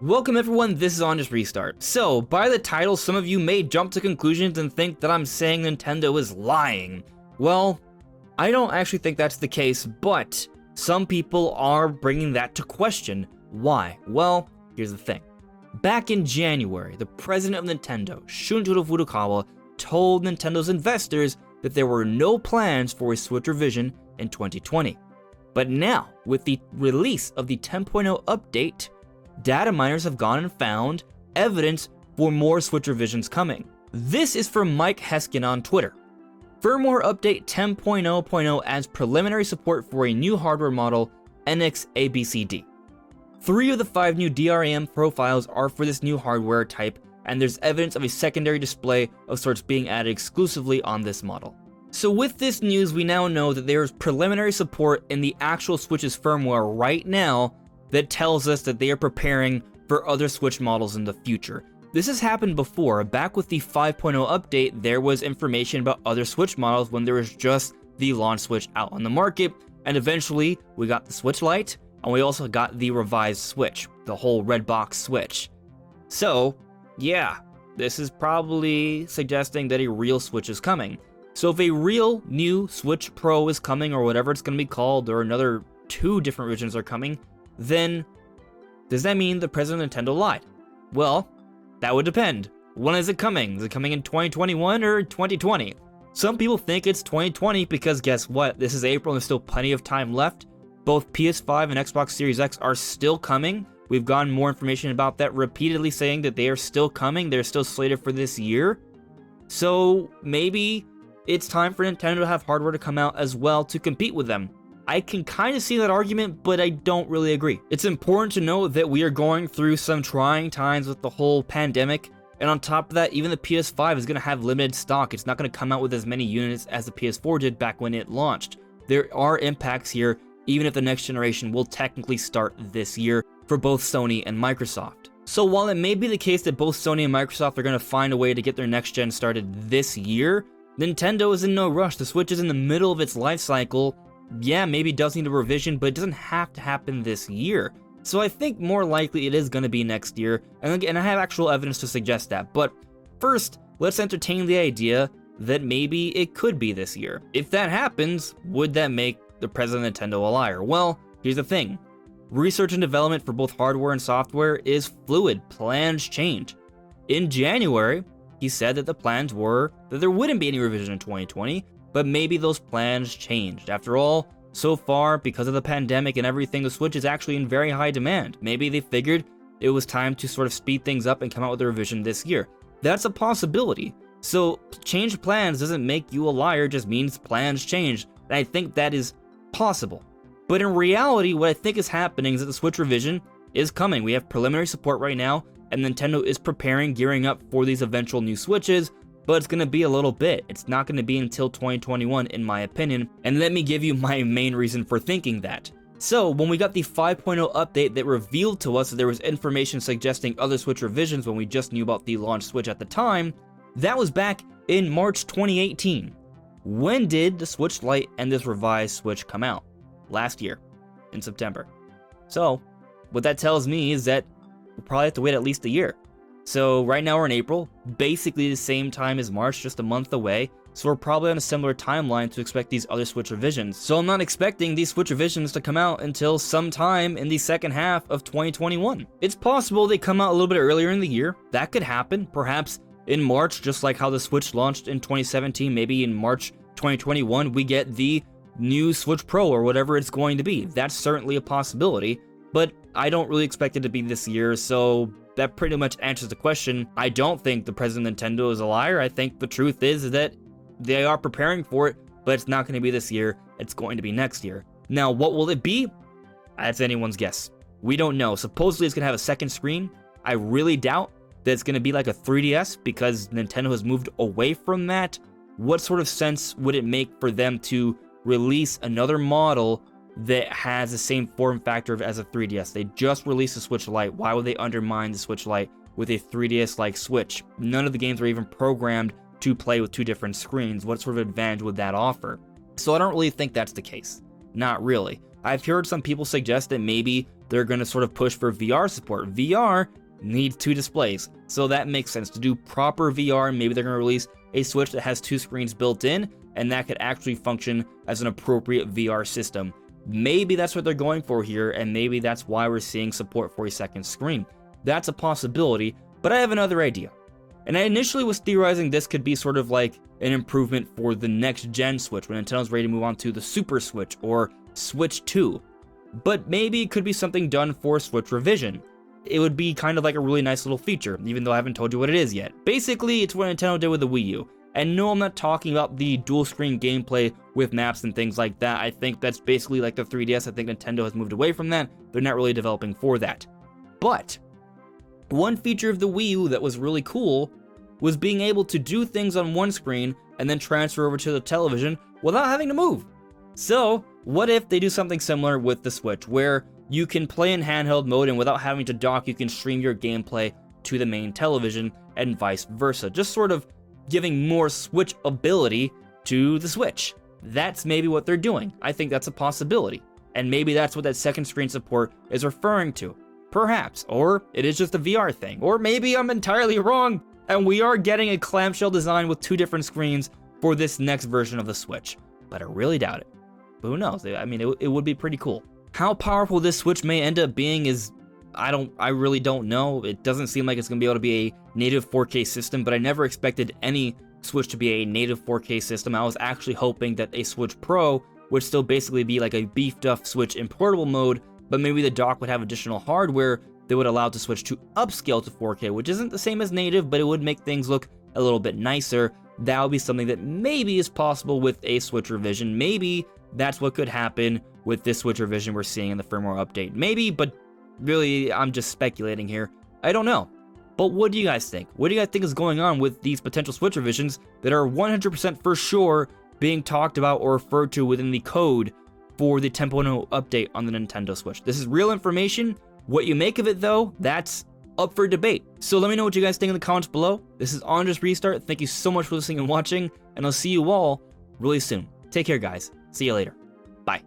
Welcome everyone, this is On Just Restart. So, by the title, some of you may jump to conclusions and think that I'm saying Nintendo is lying. Well, I don't actually think that's the case, but some people are bringing that to question. Why? Well, here's the thing. Back in January, the president of Nintendo, Shuntaro Furukawa, told Nintendo's investors that there were no plans for a Switch revision in 2020. But now, with the release of the 10.0 update, data miners have gone and found evidence for more Switch revisions coming. This is from Mike Heskin on Twitter. Firmware update 10.0.0 adds preliminary support for a new hardware model, NX-ABCD. 3 of the 5 new DRAM profiles are for this new hardware type, and there's evidence of a secondary display of sorts being added exclusively on this model. So with this news, we now know that there is preliminary support in the actual Switch's firmware right now that tells us that they are preparing for other Switch models in the future. This has happened before. Back with the 5.0 update, there was information about other Switch models when there was just the launch Switch out on the market, and eventually we got the Switch Lite, and we also got the revised Switch, the whole red box Switch. So, yeah, this is probably suggesting that a real Switch is coming. So if a real new Switch Pro is coming, or whatever it's going to be called, or another 2 different versions are coming, then does that mean the president of Nintendo lied? Well, that would depend. When is it coming? Is it coming in 2021 or 2020? Some people think it's 2020 because guess what? This is April and there's still plenty of time left. Both PS5 and Xbox Series X are still coming. We've gotten more information about that, repeatedly saying that they are still coming. They're still slated for this year. So maybe it's time for Nintendo to have hardware to come out as well to compete with them. I can kind of see that argument, but I don't really agree. It's important to note that we are going through some trying times with the whole pandemic, and on top of that, even the PS5 is going to have limited stock. It's not going to come out with as many units as the PS4 did back when it launched. There are impacts here, even if the next generation will technically start this year for both Sony and Microsoft. So while it may be the case that both Sony and Microsoft are going to find a way to get their next gen started this year, Nintendo is in no rush. The Switch is in the middle of its life cycle. Yeah, maybe it does need a revision, but it doesn't have to happen this year. So I think more likely it is going to be next year, and I have actual evidence to suggest that. But first, let's entertain the idea that maybe it could be this year. If that happens, would that make the president of Nintendo a liar? Well, here's the thing. Research and development for both hardware and software is fluid. Plans change. In January, he said that the plans were that there wouldn't be any revision in 2020, but maybe those plans changed. After all, so far, because of the pandemic and everything, the Switch is actually in very high demand. Maybe they figured it was time to sort of speed things up and come out with a revision this year. That's a possibility. So, change plans doesn't make you a liar, just means plans changed. And I think that is possible. But in reality, what I think is happening is that the Switch revision is coming. We have preliminary support right now, and Nintendo is preparing, gearing up for these eventual new Switches, but it's going to be a little bit. It's not going to be until 2021, in my opinion, and let me give you my main reason for thinking that. So, when we got the 5.0 update that revealed to us that there was information suggesting other Switch revisions when we just knew about the launch Switch at the time, that was back in March 2018. When did the Switch Lite and this revised Switch come out? Last year, in September. So, what that tells me is that we'll probably have to wait at least a year. So right now we're in April, basically the same time as March, just a month away, so we're probably on a similar timeline to expect these other Switch revisions. So I'm not expecting these Switch revisions to come out until sometime in the second half of 2021. It's possible they come out a little bit earlier in the year. That could happen, perhaps in March, just like how the Switch launched in 2017, maybe in March 2021 we get the new Switch Pro or whatever it's going to be. That's certainly a possibility, but I don't really expect it to be this year, so that pretty much answers the question. I don't think the president of Nintendo is a liar. I think the truth is that they are preparing for it, but it's not going to be this year. It's going to be next year. Now, what will it be? That's anyone's guess. We don't know. Supposedly it's going to have a second screen. I really doubt that it's going to be like a 3DS because Nintendo has moved away from that. What sort of sense would it make for them to release another model that has the same form factor as a 3DS? They just released a Switch Lite. Why would they undermine the Switch Lite with a 3DS-like Switch? None of the games are even programmed to play with 2 different screens. What sort of advantage would that offer? So I don't really think that's the case. Not really. I've heard some people suggest that maybe they're going to sort of push for VR support. VR needs 2 displays, so that makes sense. To do proper VR, maybe they're going to release a Switch that has 2 screens built in, and that could actually function as an appropriate VR system. Maybe that's what they're going for here, and maybe that's why we're seeing support for a second screen. That's a possibility, but I have another idea. And I initially was theorizing this could be sort of like an improvement for the next gen Switch when Nintendo's ready to move on to the Super Switch or Switch 2. But maybe it could be something done for Switch Revision. It would be kind of like a really nice little feature, even though I haven't told you what it is yet. Basically, it's what Nintendo did with the Wii U. And no, I'm not talking about the dual screen gameplay with maps and things like that. I think that's basically like the 3DS. I think Nintendo has moved away from that. They're not really developing for that. But one feature of the Wii U that was really cool was being able to do things on one screen and then transfer over to the television without having to move. So, what if they do something similar with the Switch, where you can play in handheld mode and without having to dock, you can stream your gameplay to the main television and vice versa. Just sort of giving more Switch ability to the Switch. That's maybe what they're doing. I think that's a possibility. And maybe that's what that second screen support is referring to. Perhaps. Or it is just a VR thing. Or maybe I'm entirely wrong and we are getting a clamshell design with 2 different screens for this next version of the Switch. But I really doubt it. But who knows? I mean, it would be pretty cool. How powerful this Switch may end up being is, I really don't know. It doesn't seem like it's going to be able to be a native 4K system, but I never expected any Switch to be a native 4K system. I was actually hoping that a Switch Pro would still basically be like a beefed up Switch in portable mode, but maybe the dock would have additional hardware that would allow it to switch to upscale to 4K, which isn't the same as native, but it would make things look a little bit nicer. That would be something that maybe is possible with a Switch revision. Maybe that's what could happen with this Switch revision we're seeing in the firmware update. Maybe, but really, I'm just speculating here. I don't know. But what do you guys think? What do you guys think is going on with these potential Switch revisions that are 100% for sure being talked about or referred to within the code for the 10.0 update on the Nintendo Switch? This is real information. What you make of it, though, that's up for debate. So let me know what you guys think in the comments below. This is On Just Restart. Thank you so much for listening and watching, and I'll see you all really soon. Take care, guys. See you later. Bye.